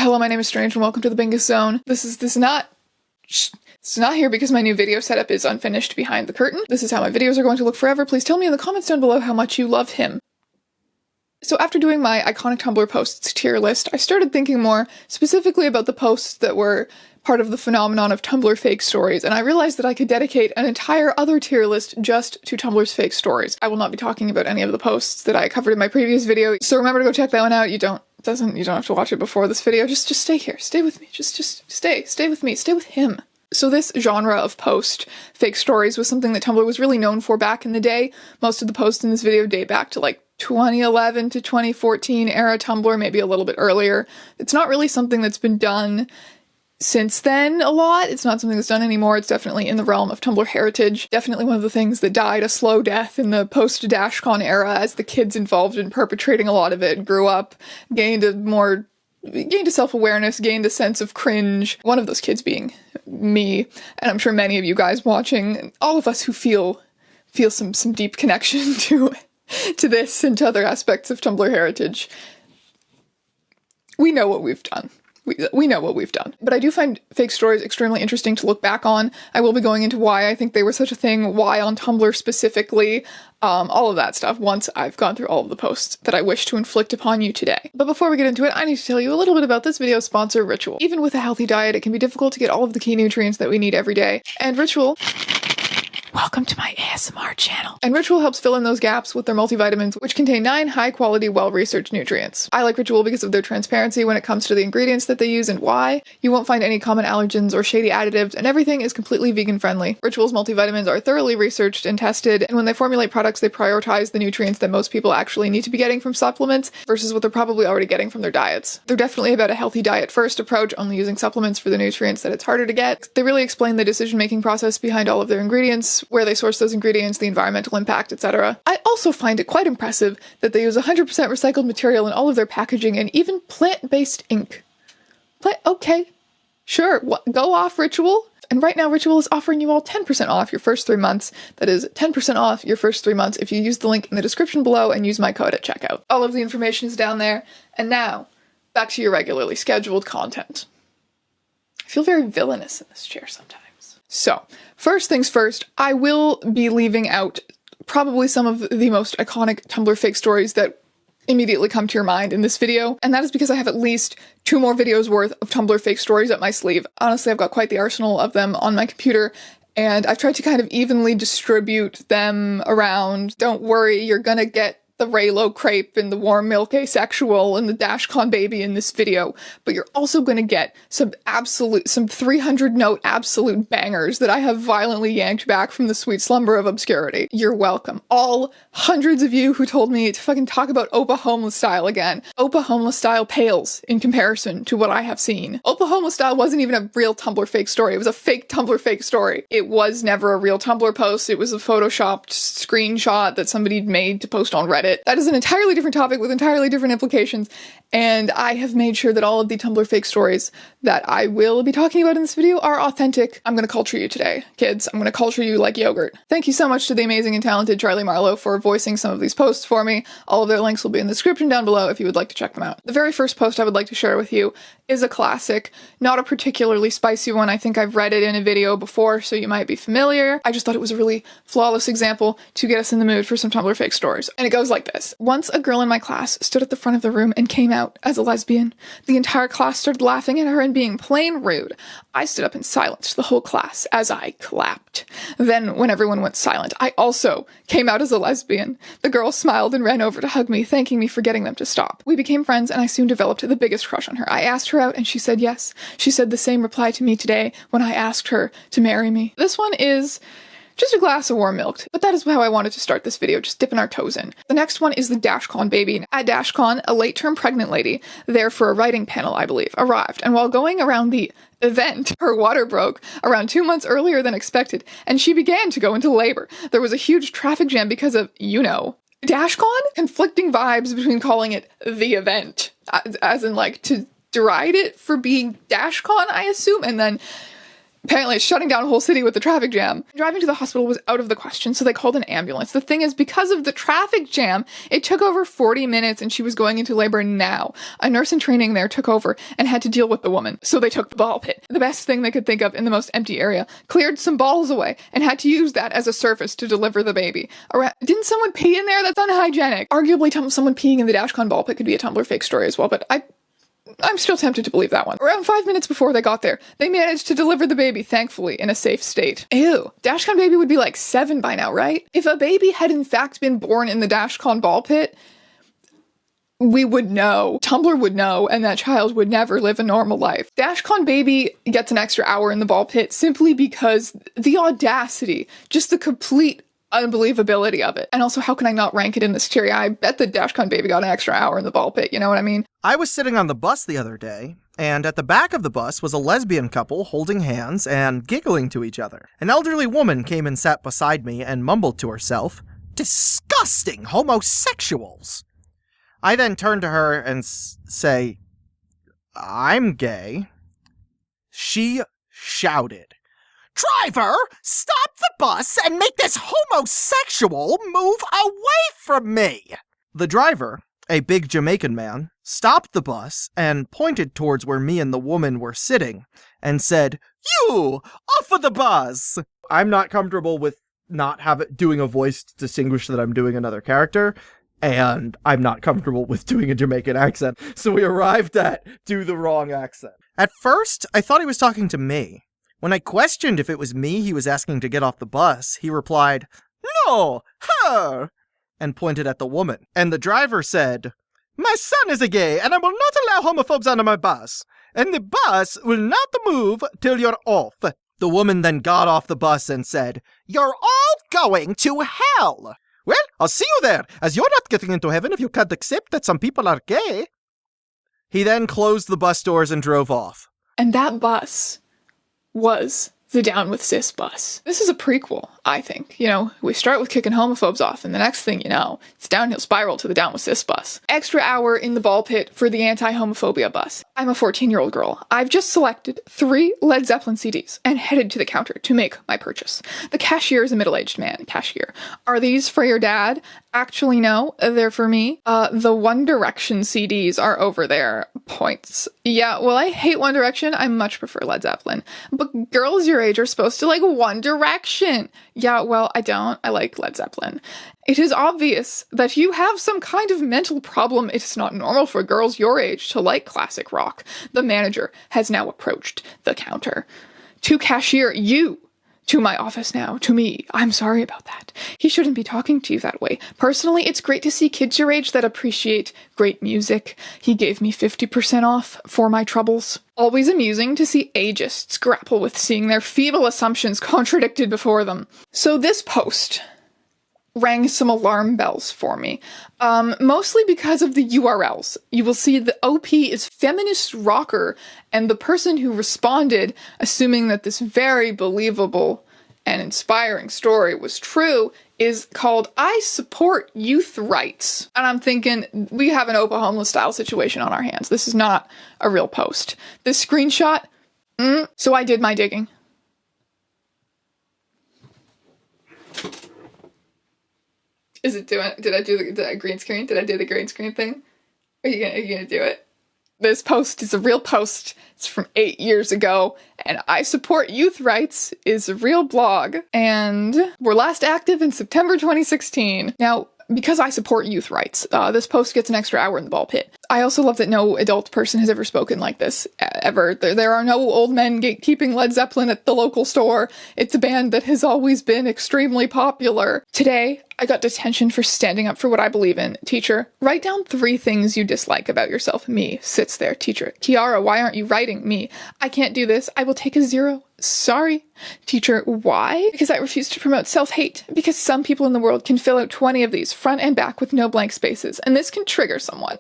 Hello, my name is Strange and welcome to the Bingus Zone. This is not here because my new video setup is unfinished behind the curtain. This is how my videos are going to look forever. Please tell me in the comments down below how much you love him. So after doing my iconic Tumblr posts tier list, I started thinking more specifically about the posts that were part of the phenomenon of Tumblr fake stories, and I realized that I could dedicate an entire other tier list just to Tumblr's fake stories. I will not be talking about any of the posts that I covered in my previous video, so remember to go check that one out. You don't have to watch it before this video. Just stay here. Stay with me. Just stay with me. Stay with him. So this genre of post fake stories was something that Tumblr was really known for back in the day. Most of the posts in this video date back to like 2011 to 2014 era Tumblr, maybe a little bit earlier. It's not really something that's been done since then a lot. It's not something that's done anymore. It's definitely in the realm of Tumblr heritage. Definitely one of the things that died a slow death in the post-Dashcon era as the kids involved in perpetrating a lot of it grew up, gained a self-awareness, gained a sense of cringe. One of those kids being me, and I'm sure many of you guys watching, all of us who feel some deep connection to this and to other aspects of Tumblr heritage. We know what we've done. We know what we've done. But I do find fake stories extremely interesting to look back on. I will be going into why I think they were such a thing, why on Tumblr specifically, all of that stuff once I've gone through all of the posts that I wish to inflict upon you today. But before we get into it, I need to tell you a little bit about this video's sponsor, Ritual. Even with a healthy diet, it can be difficult to get all of the key nutrients that we need every day. And Ritual... Welcome to my ASMR channel. And Ritual helps fill in those gaps with their multivitamins, which contain 9 high-quality, well-researched nutrients. I like Ritual because of their transparency when it comes to the ingredients that they use and why. You won't find any common allergens or shady additives, and everything is completely vegan-friendly. Ritual's multivitamins are thoroughly researched and tested, and when they formulate products, they prioritize the nutrients that most people actually need to be getting from supplements versus what they're probably already getting from their diets. They're definitely about a healthy diet-first approach, only using supplements for the nutrients that it's harder to get. They really explain the decision-making process behind all of their ingredients, where they source those ingredients, the environmental impact, etc. I also find it quite impressive that they use 100% recycled material in all of their packaging and even plant-based ink. Okay, sure, go off, Ritual. And right now, Ritual is offering you all 10% off your first 3 months. That is 10% off your first 3 months if you use the link in the description below and use my code at checkout. All of the information is down there. And now, back to your regularly scheduled content. I feel very villainous in this chair sometimes. So, first things first, I will be leaving out probably some of the most iconic Tumblr fake stories that immediately come to your mind in this video, and that is because I have at least 2 more videos worth of Tumblr fake stories up my sleeve. Honestly, I've got quite the arsenal of them on my computer, and I've tried to kind of evenly distribute them around. Don't worry, you're gonna get the Reylo crepe and the warm milk asexual and the Dashcon baby in this video, but you're also going to get some 300 note absolute bangers that I have violently yanked back from the sweet slumber of obscurity. You're welcome. All hundreds of you who told me to fucking talk about Opa Homeless Style again. Opa Homeless Style pales in comparison to what I have seen. Opa Homeless Style wasn't even a real Tumblr fake story. It was a fake Tumblr fake story. It was never a real Tumblr post. It was a photoshopped screenshot that somebody made to post on Reddit. That is an entirely different topic with entirely different implications, and I have made sure that all of the Tumblr fake stories that I will be talking about in this video are authentic. I'm gonna culture you today, kids. I'm gonna culture you like yogurt. Thank you so much to the amazing and talented Charley for voicing some of these posts for me. All of their links will be in the description down below if you would like to check them out. The very first post I would like to share with you is a classic, not a particularly spicy one. I think I've read it in a video before, so you might be familiar. I just thought it was a really flawless example to get us in the mood for some Tumblr fake stories. And it goes like this. Once a girl in my class stood at the front of the room and came out as a lesbian. The entire class started laughing at her and being plain rude. I stood up and silenced the whole class as I clapped. Then, when everyone went silent, I also came out as a lesbian. The girl smiled and ran over to hug me, thanking me for getting them to stop. We became friends and I soon developed the biggest crush on her. I asked her out and she said yes. She said the same reply to me today when I asked her to marry me. This one is just a glass of warm milk, but that is how I wanted to start this video, just dipping our toes in. The next one is the Dashcon baby. At Dashcon, a late-term pregnant lady, there for a writing panel, I believe, arrived, and while going around the event, her water broke around 2 months earlier than expected, and she began to go into labor. There was a huge traffic jam because of, Dashcon? Conflicting vibes between calling it the event, as in like to deride it for being Dashcon, I assume, and then Apparently it's shutting down a whole city with the traffic jam. Driving to the hospital was out of the question, so they called an ambulance. The thing is, because of the traffic jam, it took over 40 minutes and she was going into labor now. A nurse in training there took over and had to deal with the woman, so they took the ball pit, the best thing they could think of in the most empty area, cleared some balls away, and had to use that as a surface to deliver the baby. Didn't someone pee in there? That's unhygienic. Arguably, someone peeing in the Dashcon ball pit could be a Tumblr fake story as well, but I'm still tempted to believe that one. Around 5 minutes before they got there, they managed to deliver the baby, thankfully, in a safe state. Ew. Dashcon baby would be like 7 by now, right? If a baby had in fact been born in the Dashcon ball pit, we would know, Tumblr would know, and that child would never live a normal life. Dashcon baby gets an extra hour in the ball pit simply because the audacity, just the complete unbelievability of it. And also, how can I not rank it in this tier? Yeah, I bet the Dashcon baby got an extra hour in the ball pit, you know what I mean? I was sitting on the bus the other day, and at the back of the bus was a lesbian couple holding hands and giggling to each other. An elderly woman came and sat beside me and mumbled to herself, "Disgusting homosexuals!" I then turned to her and say, "I'm gay." She shouted, "Driver, stop the bus and make this homosexual move away from me!" The driver, a big Jamaican man, stopped the bus and pointed towards where me and the woman were sitting and said, "You, off of the bus!" I'm not comfortable with not doing a voice to distinguish that I'm doing another character, and I'm not comfortable with doing a Jamaican accent, so we arrived at do the wrong accent. At first, I thought he was talking to me. When I questioned if it was me he was asking to get off the bus, he replied, "No, her," and pointed at the woman. And the driver said, "My son is a gay, and I will not allow homophobes onto my bus, and the bus will not move till you're off." The woman then got off the bus and said, "You're all going to hell." "Well, I'll see you there, as you're not getting into heaven if you can't accept that some people are gay." He then closed the bus doors and drove off. And that bus was the Down with Cis bus. This is a prequel, I think. You know, we start with kicking homophobes off, and the next thing you know, it's downhill spiral to the Down with Cis bus. Extra hour in the ball pit for the anti-homophobia bus. I'm a 14-year-old girl. I've just selected 3 Led Zeppelin CDs and headed to the counter to make my purchase. The cashier is a middle-aged man. Cashier. "Are these for your dad?" "Actually, no. They're for me." The One Direction CDs are over there." Points. "Yeah, well, I hate One Direction. I much prefer Led Zeppelin. But girls your age are supposed to like One Direction." "Yeah, well, I don't. I like Led Zeppelin." "It is obvious that you have some kind of mental problem. It's not normal for girls your age to like classic rock." The manager has now approached the counter. "To cashier, you. To my office now. To me. I'm sorry about that. He shouldn't be talking to you that way. Personally, it's great to see kids your age that appreciate great music. He gave me 50% off for my troubles." Always amusing to see agists grapple with seeing their feeble assumptions contradicted before them. So this post rang some alarm bells for me, mostly because of the URLs. You will see the OP is feminist rocker, and the person who responded, assuming that this very believable and inspiring story was true, is called "I Support Youth Rights." And I'm thinking, we have an Opa homeless style situation on our hands. This is not a real post. This screenshot, so I did my digging. Is it doing? Did I do the green screen? Did I do the green screen thing? Are you gonna do it? This post is a real post. It's from 8 years ago, and I Support Youth Rights is a real blog, and we're last active in September 2016. Now, because I support youth rights, this post gets an extra hour in the ball pit. I also love that no adult person has ever spoken like this, ever. There are no old men gatekeeping Led Zeppelin at the local store. It's a band that has always been extremely popular. Today, I got detention for standing up for what I believe in. Teacher, write down 3 things you dislike about yourself. Me. Sits there. Teacher, Kiara, why aren't you writing? Me. I can't do this. I will take a 0. Sorry. Teacher, why? Because I refuse to promote self-hate. Because some people in the world can fill out 20 of these, front and back, with no blank spaces, and this can trigger someone.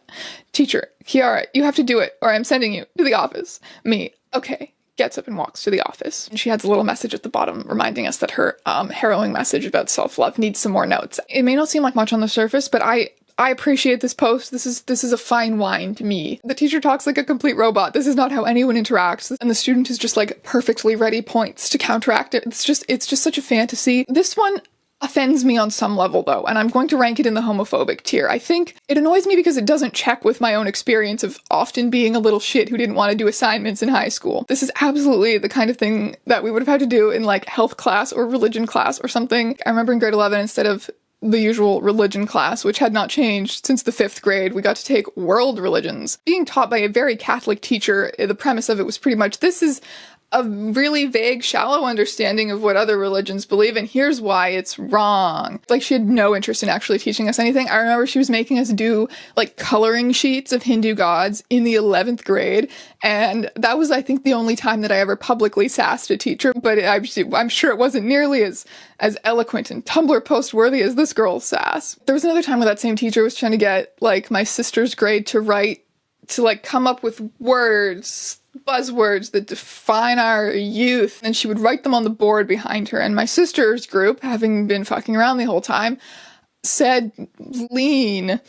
Teacher, Kiara, you have to do it, or I'm sending you to the office. Me. Okay. Gets up and walks to the office. And she adds a little message at the bottom reminding us that her harrowing message about self-love needs some more notes. It may not seem like much on the surface, but I I appreciate this post. This is a fine wine to me. The teacher talks like a complete robot. This is not how anyone interacts. And the student is just like perfectly ready points to counteract it. It's just such a fantasy. This one offends me on some level though, and I'm going to rank it in the homophobic tier. I think it annoys me because it doesn't check with my own experience of often being a little shit who didn't want to do assignments in high school. This is absolutely the kind of thing that we would have had to do in like health class or religion class or something. I remember in grade 11, instead of the usual religion class, which had not changed since the 5th grade, we got to take world religions. Being taught by a very Catholic teacher, the premise of it was pretty much, this is a really vague, shallow understanding of what other religions believe, and here's why it's wrong. Like, she had no interest in actually teaching us anything. I remember she was making us do, like, coloring sheets of Hindu gods in the 11th grade, and that was, I think, the only time that I ever publicly sassed a teacher, but I'm sure it wasn't nearly as eloquent and Tumblr post-worthy as this girl's sass. There was another time where that same teacher was trying to get, like, my sister's grade to come up with words, buzzwords that define our youth, and she would write them on the board behind her, and my sister's group, having been fucking around the whole time, said lean.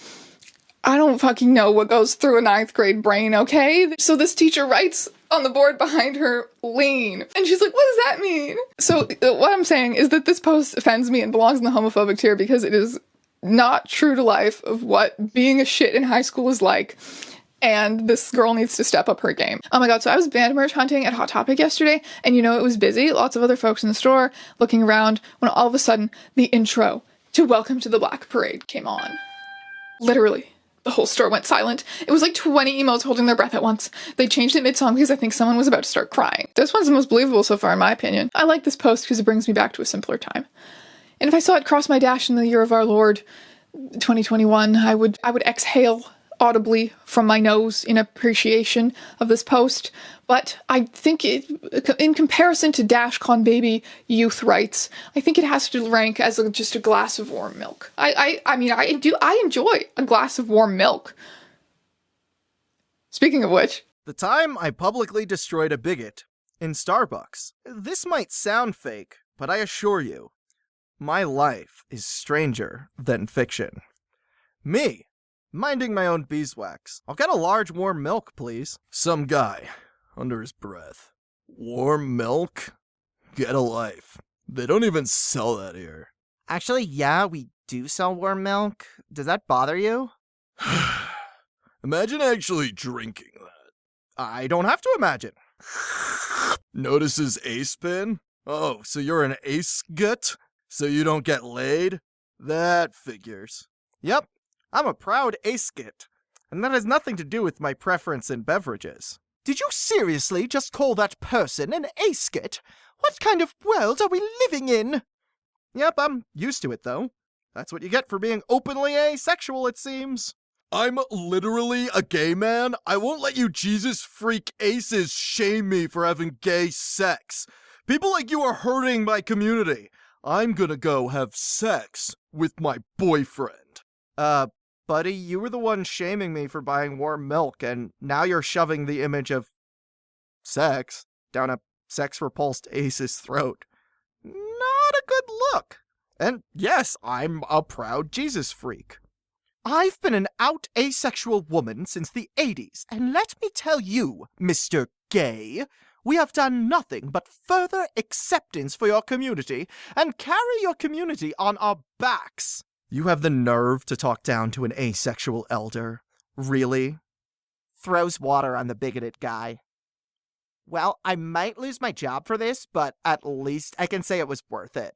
I don't fucking know what goes through a 9th grade brain, okay? So this teacher writes on the board behind her, lean. And she's like, what does that mean? So what I'm saying is that this post offends me and belongs in the homophobic tier because it is not true to life of what being a shit in high school is like. And this girl needs to step up her game. Oh my god, so I was band merch hunting at Hot Topic yesterday, and it was busy, lots of other folks in the store looking around, when all of a sudden, the intro to Welcome to the Black Parade came on. Literally, the whole store went silent. It was like 20 emos holding their breath at once. They changed it mid-song because I think someone was about to start crying. This one's the most believable so far, in my opinion. I like this post because it brings me back to a simpler time. And if I saw it cross my dash in the year of our Lord, 2021, I would exhale audibly from my nose in appreciation of this post, but I think in comparison to Dashcon baby youth rights, I think it has to rank as just a glass of warm milk. I enjoy a glass of warm milk. Speaking of which, The time I publicly destroyed a bigot in Starbucks. This might sound fake, but I assure you, my life is stranger than fiction. Me, minding my own beeswax. I'll get a large warm milk, please. Some guy, under his breath. Warm milk? Get a life. They don't even sell that here. Actually, yeah, we do sell warm milk. Does that bother you? Imagine actually drinking that. I don't have to imagine. Notice his ace pin? Oh, so you're an ace gut? So you don't get laid? That figures. Yep. I'm a proud ace-git, and that has nothing to do with my preference in beverages. Did you seriously just call that person an ace-git? What kind of world are we living in? Yep, I'm used to it, though. That's what you get for being openly asexual, it seems. I'm literally a gay man. I won't let you Jesus freak aces shame me for having gay sex. People like you are hurting my community. I'm gonna go have sex with my boyfriend. Buddy, you were the one shaming me for buying warm milk, and now you're shoving the image of sex down a sex-repulsed ace's throat. Not a good look. And yes, I'm a proud Jesus freak. I've been an out asexual woman since the 80s, and let me tell you, Mr. Gay, we have done nothing but further acceptance for your community and carry your community on our backs. You have the nerve to talk down to an asexual elder? Really? Throws water on the bigoted guy. Well, I might lose my job for this, but at least I can say it was worth it.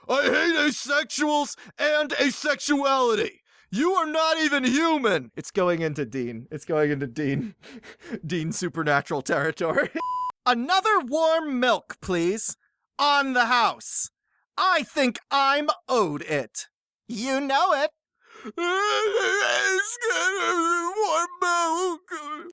I hate asexuals and asexuality! You are not even human! It's going into Dean. Dean supernatural territory. Another warm milk, please. On the house. I think I'm owed it. You know it.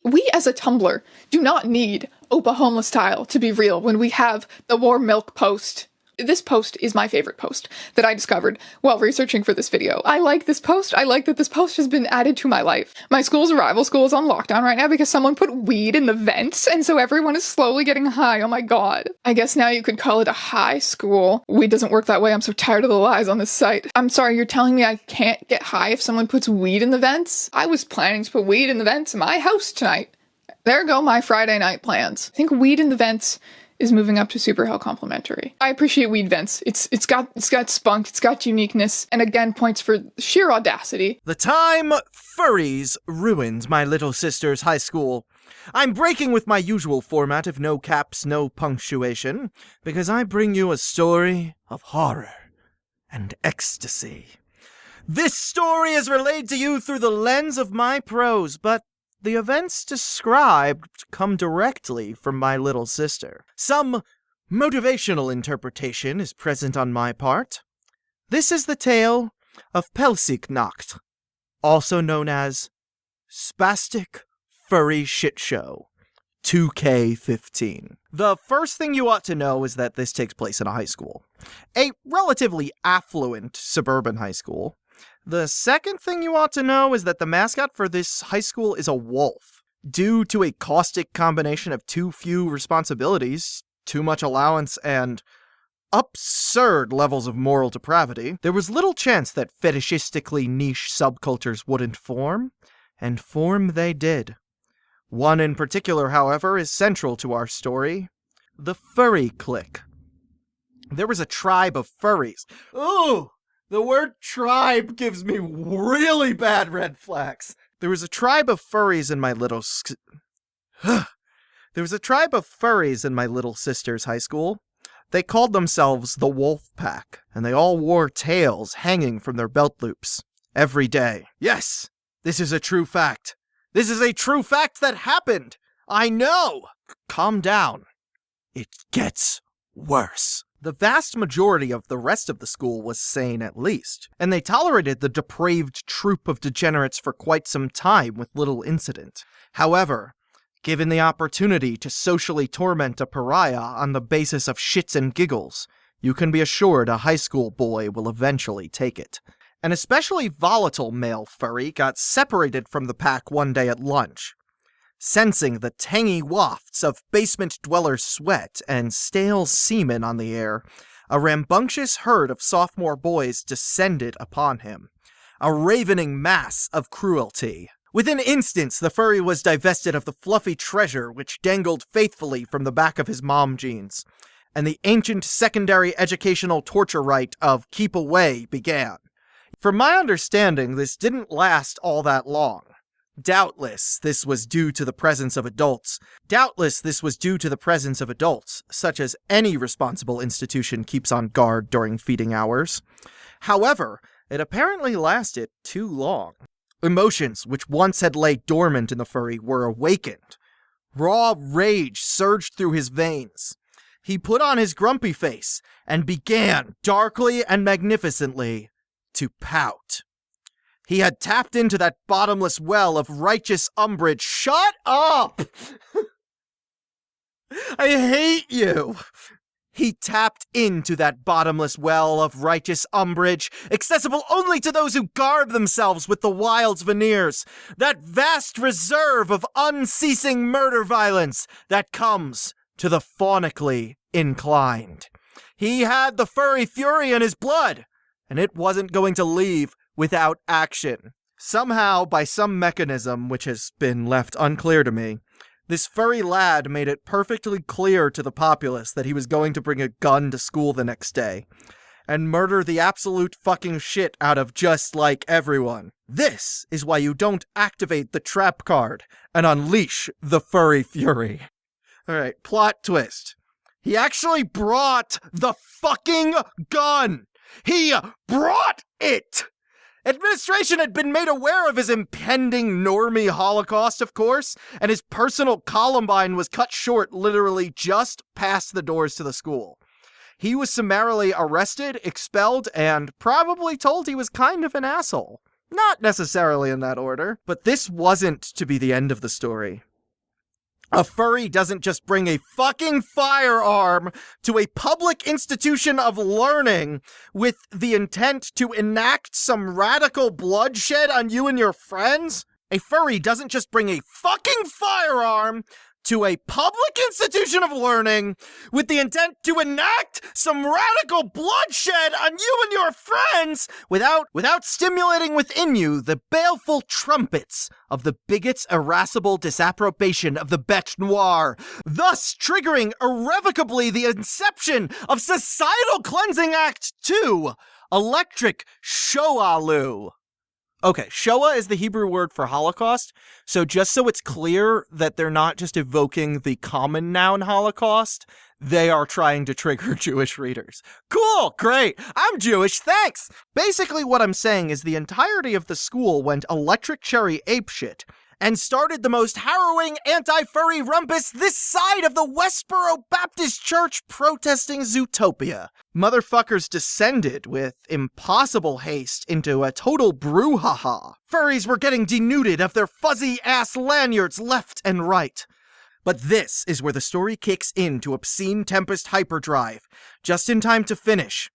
we as a Tumblr do not need Opa Homeless Style to be real when we have the warm milk post This post is my favorite post that I discovered while researching for this video. I like this post. I like that this post has been added to my life. My school's a rival school is on lockdown right now because someone put weed in the vents, and so everyone is slowly getting high. Oh my god. I guess now you could call it a high school. Weed doesn't work that way. I'm so tired of the lies on this site. I'm sorry, you're telling me I can't get high if someone puts weed in the vents? I was planning to put weed in the vents in my house tonight. There go my Friday night plans. I think weed in the vents is moving up to super hell complimentary. I appreciate weed vents. It's got spunk, it's got uniqueness, and again points for sheer audacity. The time furries ruined my little sister's high school. I'm breaking with my usual format of no caps, no punctuation, because I bring you a story of horror and ecstasy. This story is relayed to you through the lens of my prose, but the events described come directly from my little sister. Some motivational interpretation is present on my part. This is the tale of Pelzignacht, also known as Spastic Furry Shit Show 2K15. The first thing you ought to know is that this takes place in a high school. A relatively affluent suburban high school. The second thing you ought to know is that the mascot for this high school is a wolf. Due to a caustic combination of too few responsibilities, too much allowance, and absurd levels of moral depravity, there was little chance that fetishistically niche subcultures wouldn't form, and form they did. One in particular, however, is central to our story: the furry clique. There was a tribe of furries. Ooh! The word tribe gives me really bad red flags. There was a tribe of furries in my little sister's high school. They called themselves the Wolf Pack, and they all wore tails hanging from their belt loops every day. Yes, this is a true fact. This is a true fact that happened. I know. Calm down. It gets worse. The vast majority of the rest of the school was sane at least, and they tolerated the depraved troop of degenerates for quite some time with little incident. However, given the opportunity to socially torment a pariah on the basis of shits and giggles, you can be assured a high school boy will eventually take it. An especially volatile male furry got separated from the pack one day at lunch. Sensing the tangy wafts of basement dweller sweat and stale semen on the air, a rambunctious herd of sophomore boys descended upon him, a ravening mass of cruelty. Within instants, the furry was divested of the fluffy treasure which dangled faithfully from the back of his mom jeans, and the ancient secondary educational torture rite of keep away began. From my understanding, this didn't last all that long. Doubtless, this was due to the presence of adults, such as any responsible institution keeps on guard during feeding hours. However, it apparently lasted too long. Emotions which once had laid dormant in the furry were awakened. Raw rage surged through his veins. He put on his grumpy face and began, darkly and magnificently, to pout. He had tapped into that bottomless well of righteous umbrage. Shut up! I hate you! He tapped into that bottomless well of righteous umbrage, accessible only to those who garb themselves with the wild's veneers, that vast reserve of unceasing murder violence that comes to the faunically inclined. He had the furry fury in his blood, and it wasn't going to leave without action. Somehow, by some mechanism which has been left unclear to me, this furry lad made it perfectly clear to the populace that he was going to bring a gun to school the next day, and murder the absolute fucking shit out of just like everyone. This is why you don't activate the trap card and unleash the furry fury. Alright, plot twist. He actually brought the fucking gun! He brought it! Administration had been made aware of his impending normie holocaust, of course, and his personal Columbine was cut short literally just past the doors to the school. He was summarily arrested, expelled, and probably told he was kind of an asshole. Not necessarily in that order, but this wasn't to be the end of the story. A furry doesn't just bring a fucking firearm to a public institution of learning with the intent to enact some radical bloodshed on you and your friends. A furry doesn't just bring a fucking firearm to a public institution of learning with the intent to enact some radical bloodshed on you and your friends without stimulating within you the baleful trumpets of the bigot's irascible disapprobation of the bête noire, thus triggering irrevocably the inception of Societal Cleansing Act 2, Electric Shoalu. Okay, Shoah is the Hebrew word for Holocaust, so just so it's clear that they're not just evoking the common noun Holocaust, they are trying to trigger Jewish readers. Cool, great, I'm Jewish, thanks! Basically what I'm saying is the entirety of the school went electric cherry apeshit, and started the most harrowing anti-furry rumpus this side of the Westboro Baptist Church protesting Zootopia. Motherfuckers descended with impossible haste into a total brouhaha. Furries were getting denuded of their fuzzy-ass lanyards left and right. But this is where the story kicks into obscene Tempest hyperdrive, just in time to finish.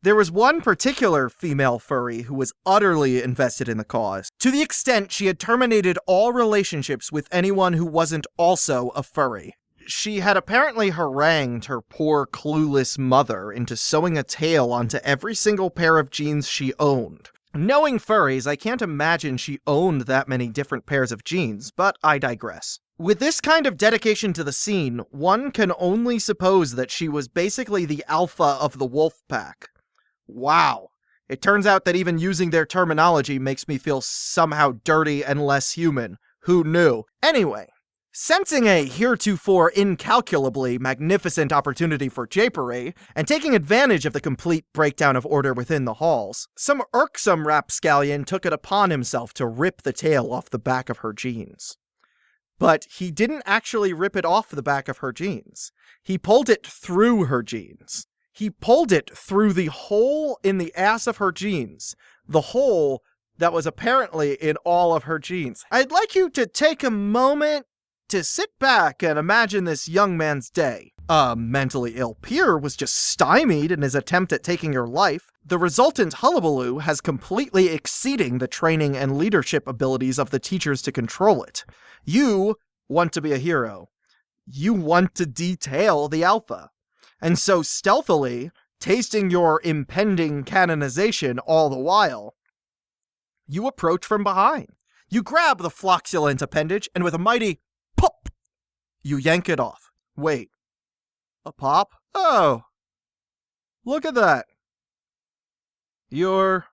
There was one particular female furry who was utterly invested in the cause, to the extent she had terminated all relationships with anyone who wasn't also a furry. She had apparently harangued her poor, clueless mother into sewing a tail onto every single pair of jeans she owned. Knowing furries, I can't imagine she owned that many different pairs of jeans, but I digress. With this kind of dedication to the scene, one can only suppose that she was basically the alpha of the wolf pack. Wow. It turns out that even using their terminology makes me feel somehow dirty and less human. Who knew? Anyway, sensing a heretofore incalculably magnificent opportunity for japery, and taking advantage of the complete breakdown of order within the halls, some irksome rapscallion took it upon himself to rip the tail off the back of her jeans. But he didn't actually rip it off the back of her jeans. He pulled it through her jeans. He pulled it through the hole in the ass of her jeans. The hole that was apparently in all of her jeans. I'd like you to take a moment to sit back and imagine this young man's day. A mentally ill peer was just stymied in his attempt at taking her life. The resultant hullabaloo has completely exceeding the training and leadership abilities of the teachers to control it. You want to be a hero. You want to detail the alpha. And so stealthily, tasting your impending canonization all the while, you approach from behind. You grab the floxulent appendage, and with a mighty pop, you yank it off. Wait, a pop? Oh, look at that. You're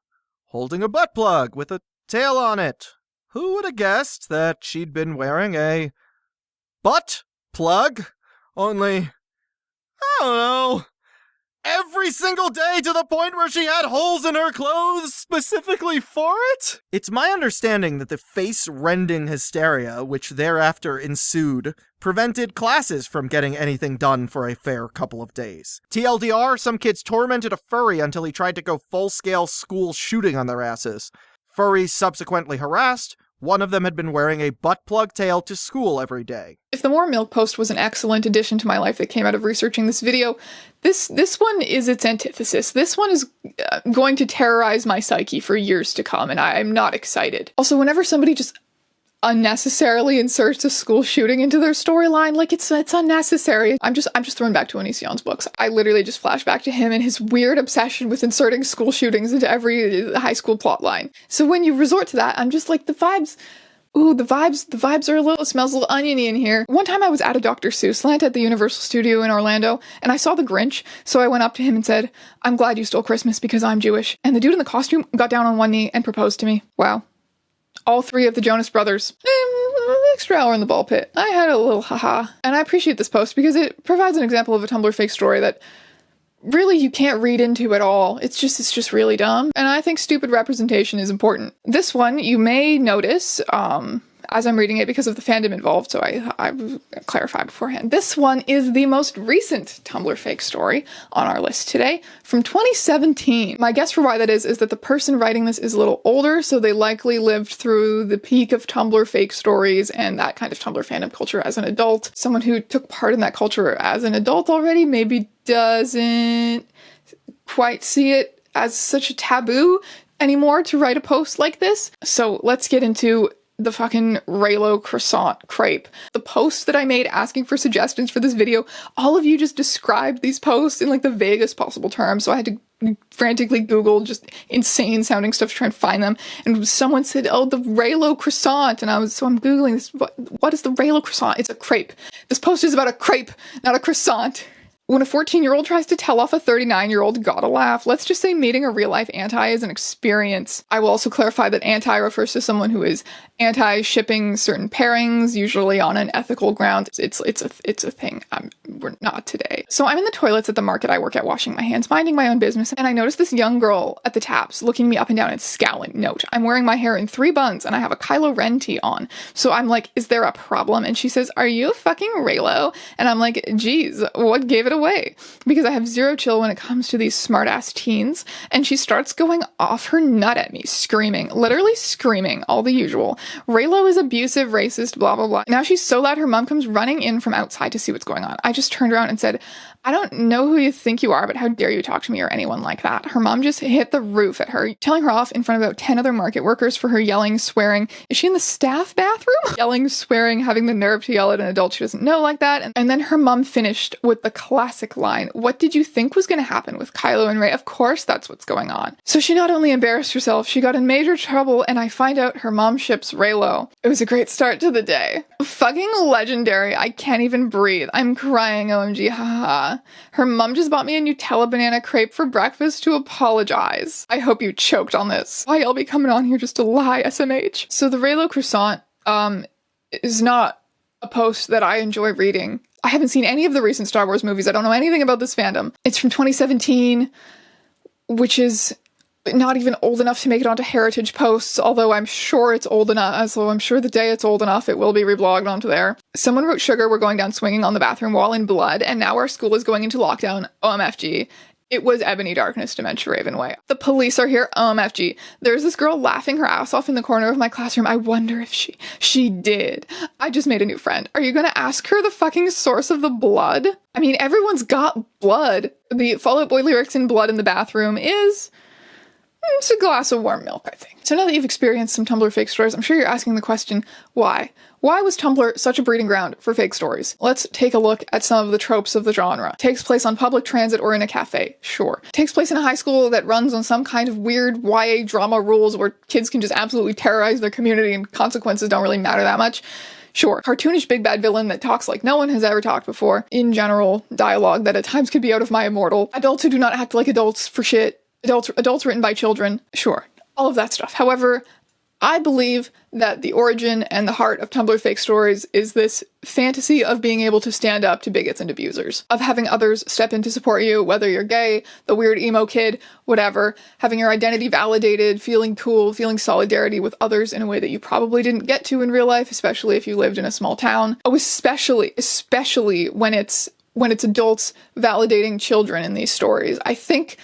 holding a butt plug with a tail on it. Who would have guessed that she'd been wearing a butt plug? Only, I don't know, every single day to the point where she had holes in her clothes specifically for it? It's my understanding that the face-rending hysteria which thereafter ensued prevented classes from getting anything done for a fair couple of days. TLDR, some kids tormented a furry until he tried to go full-scale school shooting on their asses. Furries subsequently harassed. One of them had been wearing a butt plug tail to school every day. If the More Milk post was an excellent addition to my life that came out of researching this video, this one is its antithesis. This one is going to terrorize my psyche for years to come, and I'm not excited. Also, whenever somebody just unnecessarily inserts a school shooting into their storyline, like it's unnecessary. I'm just thrown back to ÆONS books. I literally just flash back to him and his weird obsession with inserting school shootings into every high school plot line. So when you resort to that, I'm just like, the vibes are it smells a little oniony in here. One time I was at a Dr. Seuss land at the Universal Studio in Orlando, and I saw the Grinch, so I went up to him and said, "I'm glad you stole Christmas because I'm Jewish." And the dude in the costume got down on one knee and proposed to me. Wow. All three of the Jonas Brothers. Extra hour in the ball pit. I had a little haha. And I appreciate this post because it provides an example of a Tumblr fake story that really you can't read into at all. It's just really dumb. And I think stupid representation is important. This one, you may notice, as I'm reading it because of the fandom involved, so I clarify beforehand. This one is the most recent Tumblr fake story on our list today, from 2017. My guess for why that is that the person writing this is a little older, so they likely lived through the peak of Tumblr fake stories and that kind of Tumblr fandom culture as an adult. Someone who took part in that culture as an adult already maybe doesn't quite see it as such a taboo anymore to write a post like this. So let's get into the fucking Reylo croissant crepe. The post that I made asking for suggestions for this video, all of you just described these posts in like the vaguest possible terms, so I had to frantically Google just insane sounding stuff to try and find them. And someone said, oh, the Reylo croissant. And I'm Googling this. What is the Reylo croissant? It's a crepe. This post is about a crepe, not a croissant. When a 14-year-old tries to tell off a 39-year-old, gotta laugh. Let's just say meeting a real-life anti is an experience. I will also clarify that anti refers to someone who is anti-shipping certain pairings, usually on an ethical ground. It's a thing. We're not today. So I'm in the toilets at the market I work at, washing my hands, minding my own business, and I notice this young girl at the taps looking me up and down and scowling. Note, I'm wearing my hair in 3 buns and I have a Kylo Ren tee on. So I'm like, is there a problem? And she says, are you fucking Reylo? And I'm like, geez, what gave it away? Because I have zero chill when it comes to these smart-ass teens. And she starts going off her nut at me, screaming, literally screaming, all the usual. Reylo is abusive, racist, blah, blah, blah. Now she's so loud her mom comes running in from outside to see what's going on. I just turned around and said, I don't know who you think you are, but how dare you talk to me or anyone like that? Her mom just hit the roof at her, telling her off in front of about 10 other market workers for her yelling, swearing. Is she in the staff bathroom? Yelling, swearing, having the nerve to yell at an adult she doesn't know like that. And then her mom finished with the classic line, what did you think was going to happen with Kylo and Rey? Of course that's what's going on. So she not only embarrassed herself, she got in major trouble, and I find out her mom ships Reylo. It was a great start to the day. Fucking legendary. I can't even breathe. I'm crying, OMG, haha. Her mom just bought me a Nutella banana crepe for breakfast to apologize. I hope you choked on this. Why y'all be coming on here just to lie, SMH? So the Reylo croissant is not a post that I enjoy reading. I haven't seen any of the recent Star Wars movies. I don't know anything about this fandom. It's from 2017, which is not even old enough to make it onto heritage posts, although I'm sure it's old enough, so I'm sure the day it's old enough, it will be reblogged onto there. Someone wrote, sugar, we're going down swinging on the bathroom wall in blood, and now our school is going into lockdown, OMFG. It was Ebony Darkness, Dementia Ravenway. The police are here, OMFG. There's this girl laughing her ass off in the corner of my classroom. I wonder if she did. I just made a new friend. Are you gonna ask her the fucking source of the blood? I mean, everyone's got blood. The Fall Out Boy lyrics in blood in the bathroom is... it's a glass of warm milk, I think. So now that you've experienced some Tumblr fake stories, I'm sure you're asking the question, why? Why was Tumblr such a breeding ground for fake stories? Let's take a look at some of the tropes of the genre. Takes place on public transit or in a cafe, sure. Takes place in a high school that runs on some kind of weird YA drama rules where kids can just absolutely terrorize their community and consequences don't really matter that much. Sure. Cartoonish big bad villain that talks like no one has ever talked before. In general, dialogue that at times could be out of my immortal. Adults who do not act like adults for shit. Adults written by children, sure, all of that stuff. However, I believe that the origin and the heart of Tumblr fake stories is this fantasy of being able to stand up to bigots and abusers, of having others step in to support you, whether you're gay, the weird emo kid, whatever, having your identity validated, feeling cool, feeling solidarity with others in a way that you probably didn't get to in real life, especially if you lived in a small town. Oh, especially when it's adults validating children in these stories. I think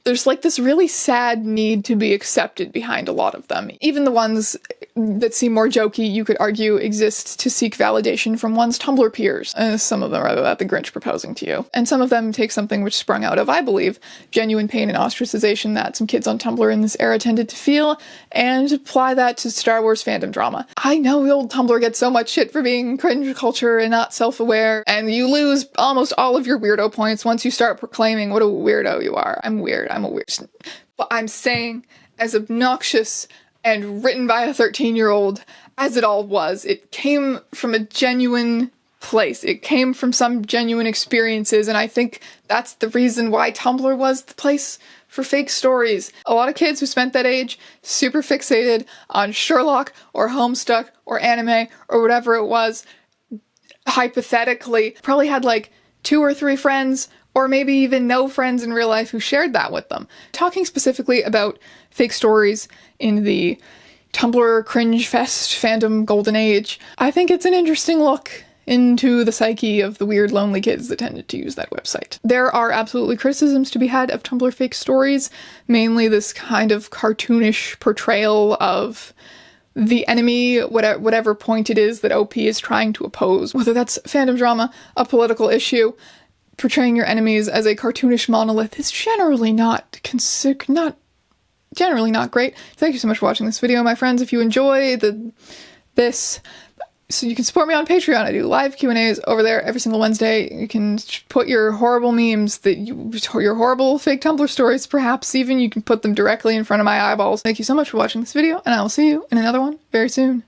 there's like this really sad need to be accepted behind a lot of them. Even the ones that seem more jokey, you could argue, exist to seek validation from one's Tumblr peers. Some of them are about the Grinch proposing to you. And some of them take something which sprung out of, I believe, genuine pain and ostracization that some kids on Tumblr in this era tended to feel, and apply that to Star Wars fandom drama. I know the old Tumblr gets so much shit for being cringe culture and not self-aware, and you lose almost all of your weirdo points once you start proclaiming what a weirdo you are. I'm weird. I'm a weird. But I'm saying, as obnoxious and written by a 13-year-old as it all was, it came from a genuine place. It came from some genuine experiences, and I think that's the reason why Tumblr was the place for fake stories. A lot of kids who spent that age super fixated on Sherlock or Homestuck or anime or whatever it was, hypothetically, probably had like 2 or 3 friends or maybe even no friends in real life who shared that with them. Talking specifically about fake stories in the Tumblr cringe fest fandom golden age. I think it's an interesting look into the psyche of the weird lonely kids that tended to use that website. There are absolutely criticisms to be had of Tumblr fake stories, mainly this kind of cartoonish portrayal of the enemy, whatever point it is that OP is trying to oppose, whether that's fandom drama, a political issue. Portraying your enemies as a cartoonish monolith is generally not great. Thank you so much for watching this video, my friends. If you enjoy this, so you can support me on Patreon. I do live Q&As over there every single Wednesday. You can put your horrible memes, your horrible fake Tumblr stories, perhaps even, you can put them directly in front of my eyeballs. Thank you so much for watching this video, and I will see you in another one very soon.